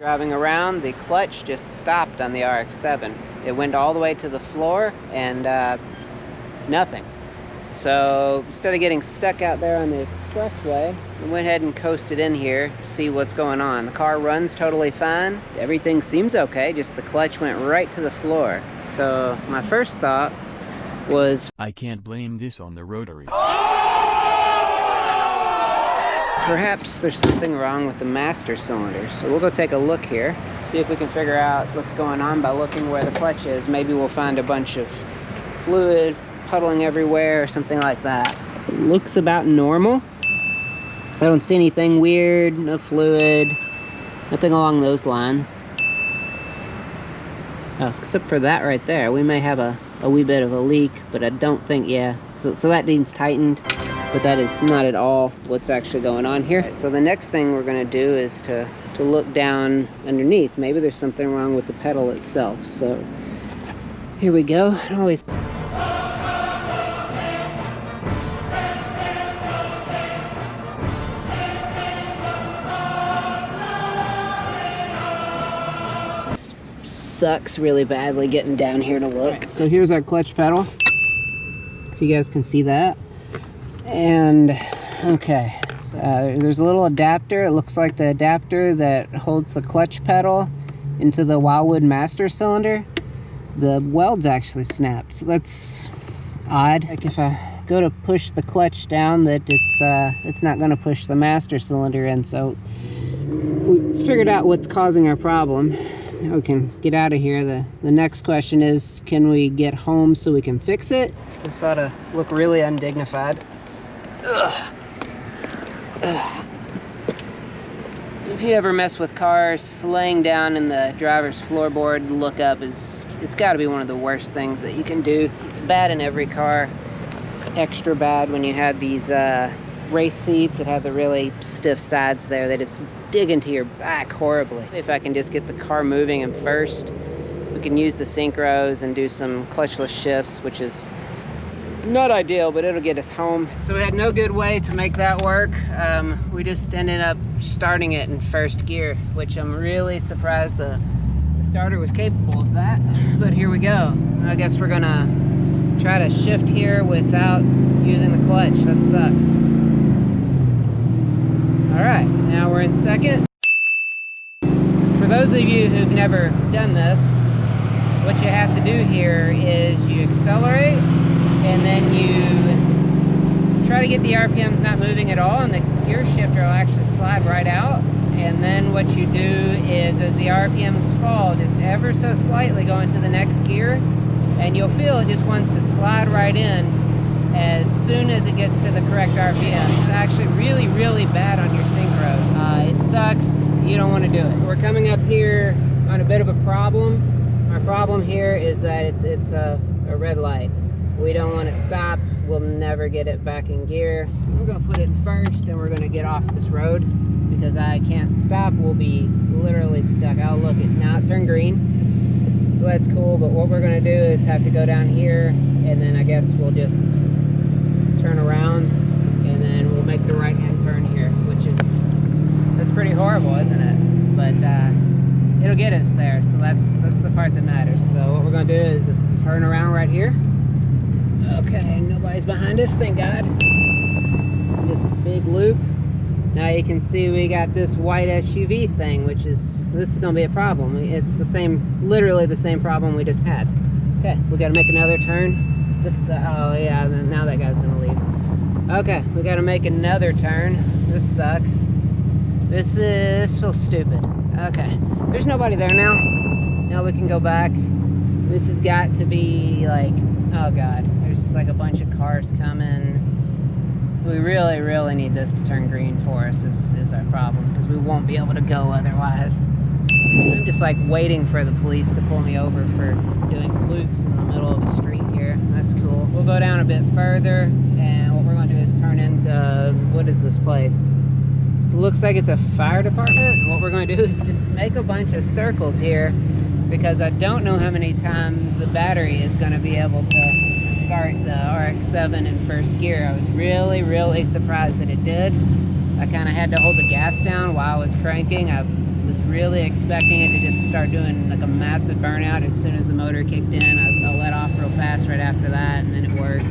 Driving around, the clutch just stopped on the RX-7. It went all the way to the floor and nothing. So instead of getting stuck out there on the expressway, we went ahead and coasted in here to see what's going on. The car runs totally fine. Everything seems okay, just the clutch went right to the floor. So my first thought was, I can't blame this on the rotary. perhaps there's something wrong with the master cylinder. So we'll go take a look here, see if we can figure out what's going on by looking where the clutch is. Maybe we'll find a bunch of fluid puddling everywhere or something like that. Looks about normal. I don't see anything weird, no fluid, nothing along those lines. Oh, except for that right there. We may have a wee bit of a leak, but I don't think, yeah. So that needs tightened, but that is not at all what's actually going on here. So the next thing we're gonna do is to look down underneath. Maybe there's something wrong with the pedal itself. So here we go. Always. Sucks really badly getting down here to look. Right, so here's our clutch pedal, if you guys can see that. And okay, so there's a little adapter. It looks like the adapter that holds the clutch pedal into the Wildwood master cylinder. The weld's actually snapped, so that's odd. Like if I go to push the clutch down, that it's not going to push the master cylinder in. So we figured out what's causing our problem. We can get out of here. The next question is, can we get home so we can fix it? This ought to look really undignified. Ugh. Ugh. If you ever mess with cars, laying down in the driver's floorboard to look up it's got to be one of the worst things that you can do. It's bad in every car. It's extra bad when you have these race seats that have the really stiff sides there. They just dig into your back horribly. If I can just get the car moving and first, we can use the synchros and do some clutchless shifts, which is not ideal, but it'll get us home. So we had no good way to make that work. We just ended up starting it in first gear, which I'm really surprised the starter was capable of that. But here we go. I guess we're gonna try to shift here without using the clutch. That sucks. All right, now we're in second. For those of you who've never done this, what you have to do here is you accelerate and then you try to get the RPMs not moving at all, and the gear shifter will actually slide right out. And then what you do is, as the RPMs fall, just ever so slightly go into the next gear, and you'll feel it just wants to slide right in as soon as it gets to the correct RPM. It's actually really, really bad on your synchros. It sucks. You don't want to do it. We're coming up here on a bit of a problem. Our problem here is that it's a red light. We don't want to stop. We'll never get it back in gear. We're going to put it in first, and we're going to get off this road because I can't stop. We'll be literally stuck. Oh, look, now it turned green. So that's cool, but what we're going to do is have to go down here, and then I guess we'll just turn around, and then we'll make the right-hand turn here, which is, that's pretty horrible, isn't it? But it'll get us there, so that's the part that matters. So what we're gonna do is just turn around right here. Okay, nobody's behind us, thank God. Just a big loop. Now you can see we got this white SUV thing, which is, this is gonna be a problem. It's the same, literally the same problem we just had. Okay, we gotta make another turn. This, oh yeah, now that guy's gonna leave. Okay, we gotta make another turn. This sucks. This feels stupid. Okay, there's nobody there now. Now we can go back. This has got to be like, oh God, there's like a bunch of cars coming. We really, really need this to turn green for us is our problem, because we won't be able to go otherwise. I'm just like waiting for the police to pull me over for doing loops in the middle of the street here. That's cool. We'll go down a bit further, and what we're going to do is turn into, what is this place? It looks like it's a fire department. What we're going to do is just make a bunch of circles here, because I don't know how many times the battery is going to be able to start the RX-7 in first gear. I was really, really surprised that it did. I kind of had to hold the gas down while I was cranking. I was was really expecting it to just start doing like a massive burnout as soon as the motor kicked in. I let off real fast right after that, and then it worked.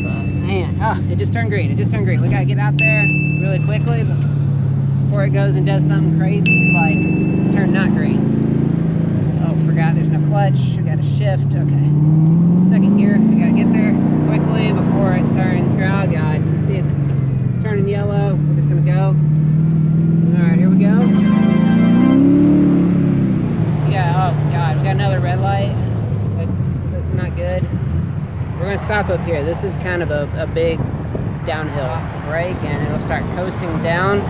But man, it just turned green. It just turned green. We gotta get out there really quickly before it goes and does something crazy like turn not green. Oh, forgot there's no clutch. We gotta shift. Okay. Second gear. We gotta get there quickly before it turns green. Oh god, you can see it's turning yellow. We're just gonna go. Alright, here we go. Yeah, oh god, we got another red light. That's not good. We're gonna stop up here. This is kind of a big downhill break, and it'll start coasting down.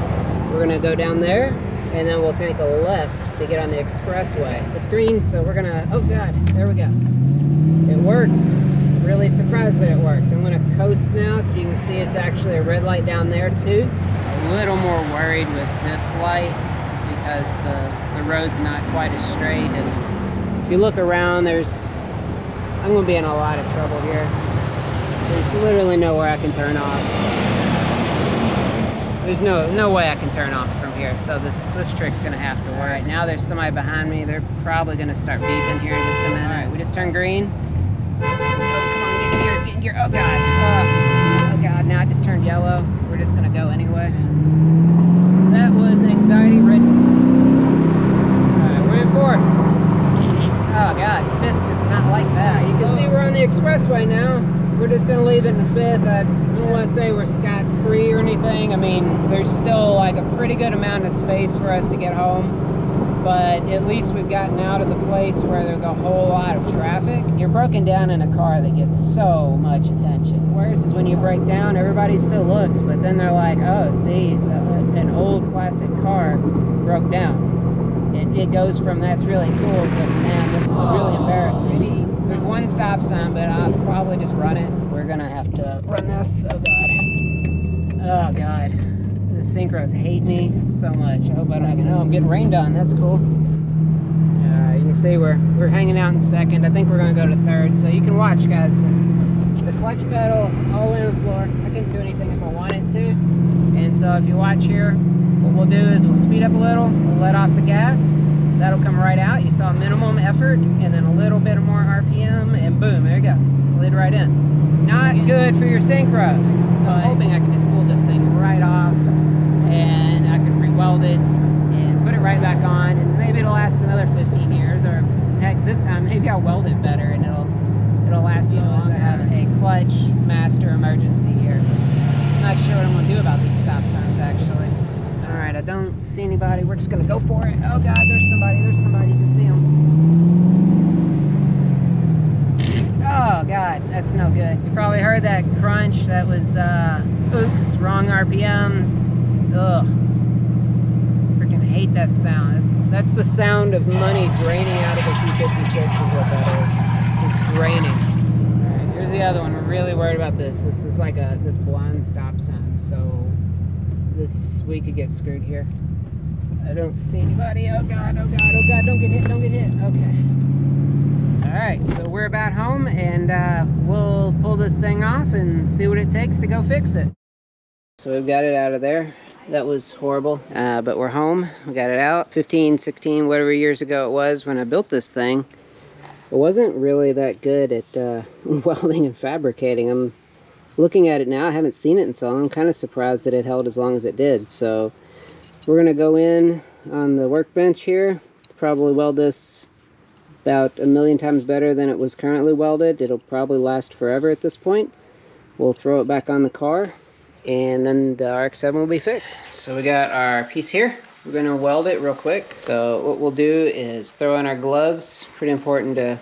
We're gonna go down there, and then we'll take a left to get on the expressway. It's green, so we're gonna, oh god, there we go. It worked. Really surprised that it worked. I'm gonna coast now, because you can see it's actually a red light down there too. A little more worried with this light, because the road's not quite as straight, and if you look around, I'm gonna be in a lot of trouble here. There's literally nowhere I can turn off. There's no way I can turn off from here, so this trick's gonna have to work. Right, now there's somebody behind me. They're probably gonna start beeping here in just a minute. All right, we just turned green. Oh, come on, get in gear. Oh god. Oh god, now it just turned yellow. We're just gonna go anyway. That was anxiety ridden. Alright, we're in fourth. Oh god, fifth is not like that. You can see we're on the expressway now. We're just gonna leave it in fifth. I don't want to say we're scot-free or anything. I mean, there's still like a pretty good amount of space for us to get home, but at least we've gotten out of the place where there's a whole lot of traffic. You're broken down in a car that gets so much attention. Worse is when you break down, everybody still looks, but then they're like, oh, see, an old classic car broke down. It goes from that's really cool to, man, this is really embarrassing. There's one stop sign, but I'll probably just run it. We're gonna have to run this. Oh god. Oh god. The synchros hate me so much. I hope I don't even know. I'm getting rained on. That's cool. You can see we're hanging out in second. I think we're gonna go to third. So you can watch, guys. The clutch pedal all the way on the floor. I can do anything if I wanted to. And so if you watch here, what we'll do is we'll speed up a little. We'll let off the gas. That'll come right out. You saw minimum effort, and then a little bit more RPM, and boom, there you go. Slid right in. Not good for your synchros. I'm hoping I can just pull this thing right off, and I can re-weld it and put it right back on, and maybe it'll last another 15 years, or heck, this time maybe I'll weld it better, and it'll last even longer. I have a clutch master emergency here. I'm not sure what I'm gonna do about these stop signs, actually. Alright, I don't see anybody. We're just gonna go for it. Oh god, there's somebody. You can see him. Oh god, that's no good. You probably heard that crunch. That was, oops, wrong RPMs. Ugh. Freaking hate that sound. That's the sound of money draining out of the P56 is what that is. Just draining. Alright, here's the other one. We're really worried about this. This is like this blind stop sign, so we could get screwed here. I don't see anybody. Oh god, oh god, oh god, don't get hit, okay. Alright, so we're about home, and we'll pull this thing off and see what it takes to go fix it. So we've got it out of there. That was horrible, but we're home. We got it out. 15, 16, whatever years ago it was when I built this thing. I wasn't really that good at welding and fabricating. I'm looking at it now, I haven't seen it in so long. I'm kind of surprised that it held as long as it did. So we're going to go in on the workbench here, probably weld this about 1,000,000 times better than it was currently welded. It'll probably last forever at this point. We'll throw it back on the car, and then the RX-7 will be fixed. So we got our piece here. We're going to weld it real quick. So what we'll do is throw in our gloves. Pretty important to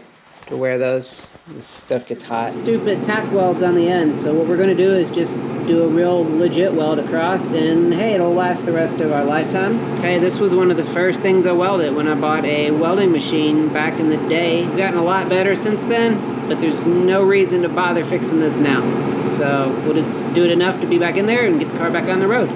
wear those. This stuff gets hot. Stupid tack welds on the end, so what we're going to do is just do a real legit weld across, and hey, it'll last the rest of our lifetimes. Okay, this was one of the first things I welded when I bought a welding machine back in the day. It's gotten a lot better since then, but there's no reason to bother fixing this now. So we'll just do it enough to be back in there and get the car back on the road.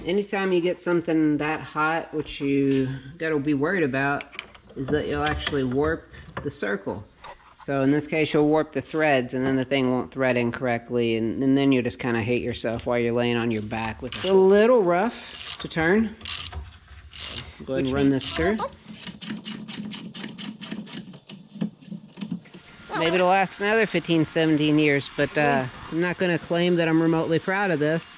Anytime you get something that hot, which you gotta be worried about, is that you'll actually warp the circle. So in this case, you'll warp the threads, and then the thing won't thread incorrectly, and then you'll just kind of hate yourself while you're laying on your back with it. It's a little rough to turn. Go ahead and run this through. Maybe it'll last another 15, 17 years, but I'm not going to claim that I'm remotely proud of this.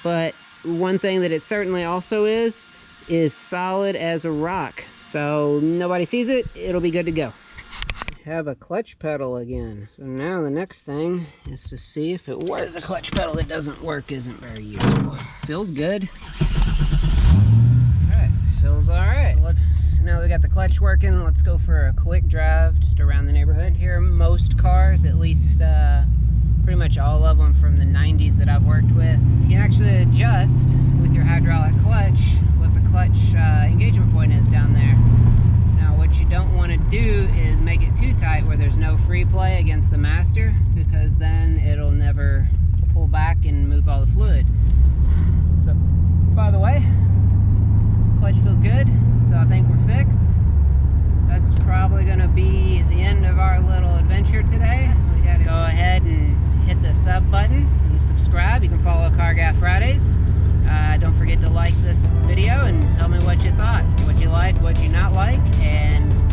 But one thing that it certainly also is solid as a rock. So nobody sees it, it'll be good to go. Have a clutch pedal again. So now the next thing is to see if it works. A clutch pedal that doesn't work isn't very useful. Feels good. Alright, feels alright. Now that we got the clutch working, let's go for a quick drive just around the neighborhood here. Most cars, at least pretty much all of them from the 90s that I've worked with, you can actually adjust with your hydraulic clutch what the clutch engagement point is down there. Now what you don't want to do is make it too tight where there's no free play against the master, because then it'll never pull back and move all the fluid. So, by the way, clutch feels good, so I think we're fixed. That's probably going to be the end of our little adventure today. We got to go ahead and hit the sub button and subscribe. You can follow Car Guy Fridays. Don't forget to like this video and tell me what you thought, what you like, what you not like, and